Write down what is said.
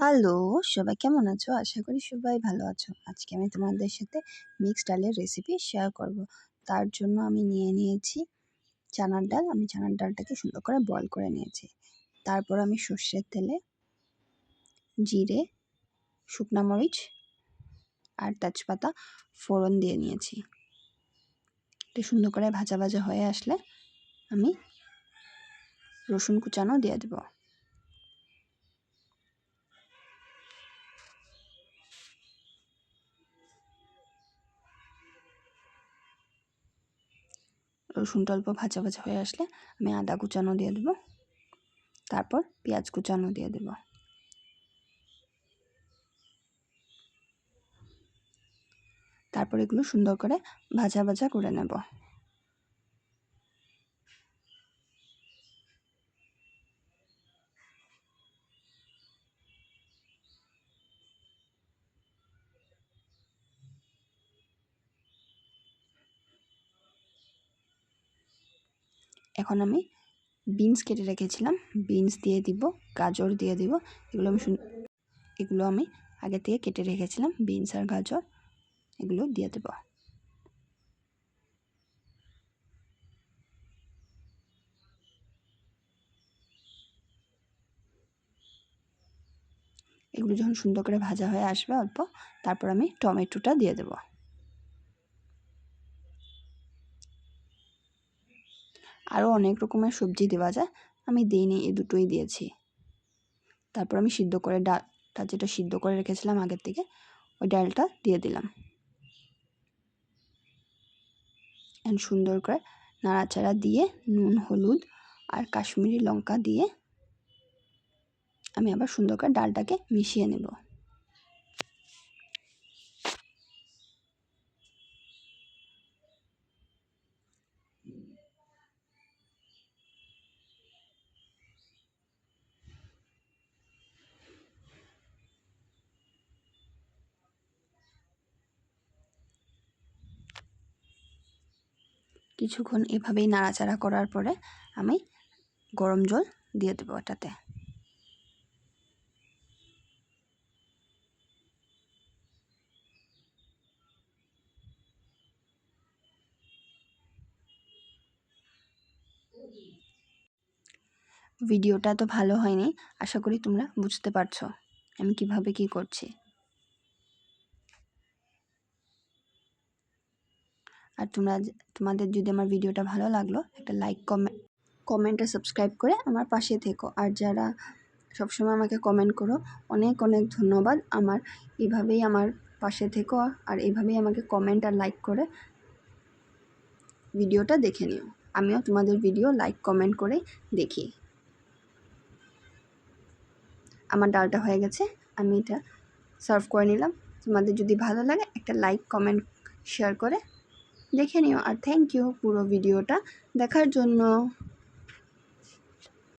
Hello, সবাই কেমন আছো? আশা করি সবাই ভালো আছো। আজকে আমি তোমাদের সাথে মিক্সড ডালের রেসিপি শেয়ার করব। তার জন্য আমি নিয়ে নিয়েছি চানার ডাল। আমি চানার ডালটাকে সুন্দর করে বয়েল করে নিয়েছি। তারপর আমি সর্ষের তেলে জিরে, শুকনা মরিচ আর তেজপাতা ফোড়ন দিয়ে নিয়েছি। এটা সুন্দর করে ভাজা ভাজা হয়ে আসলে আমি রসুন কুচানো দিয়ে দেবো। রসুনটা অল্প ভাজা ভাজা হয়ে আসলে আমি আদা কুচানো দিয়ে দেবো। তারপর পেঁয়াজ কুচানো দিয়ে দেবো। তারপর এগুলো সুন্দর করে ভাজা ভাজা করে নেব। এখন আমি বিনস কেটে রেখেছিলাম, বিনস দিয়ে দিব, গাজর দিয়ে দিব। এগুলো আমি আগে থেকে কেটে রেখেছিলাম, বিনস আর গাজর এগুলো দিয়ে দেব। এগুলো যখন সুন্দর করে ভাজা হয়ে আসবে অল্প, তারপর আমি টমেটোটা দিয়ে দেব। আরও অনেক রকমের সবজি দেওয়া যায়, আমি দিইনি, এই দুটোই দিয়েছি। তারপর আমি সিদ্ধ করে ডালটা যেটা সিদ্ধ করে রেখেছিলাম আগের থেকে, ওই ডালটা দিয়ে দিলাম। সুন্দর করে নাড়াচাড়া দিয়ে নুন, হলুদ আর কাশ্মীরি লঙ্কা দিয়ে আমি আবার সুন্দর করে ডালটাকে মিশিয়ে নেব। কিছুক্ষণ এভাবেই নাড়াচাড়া করার পরে আমি গরম জল দিয়ে দেবো এটাতে। ভিডিওটা তো ভালো হয়নি, আশা করি তোমরা বুঝতে পারছো আমি কিভাবে কি করছি। আর তোমাদের যদি আমার ভিডিওটা ভালো লাগলো, একটা লাইক, কমেন্ট আর সাবস্ক্রাইব করে আমার পাশে থেকো। আর যারা সবসময় আমাকে কমেন্ট করো, অনেক অনেক ধন্যবাদ। এভাবেই আমার পাশে থেকো আর এইভাবেই আমাকে কমেন্ট আর লাইক করে ভিডিওটা দেখে নিও। আমিও তোমাদের ভিডিও লাইক কমেন্ট করে দেখি। আমার ডালটা হয়ে গেছে, আমি এটা সার্ভ করে নিলাম। তোমাদের যদি ভালো লাগে একটা লাইক, কমেন্ট, শেয়ার করে দেখে নিও। আর থ্যাংক ইউ পুরো ভিডিওটা দেখার জন্য।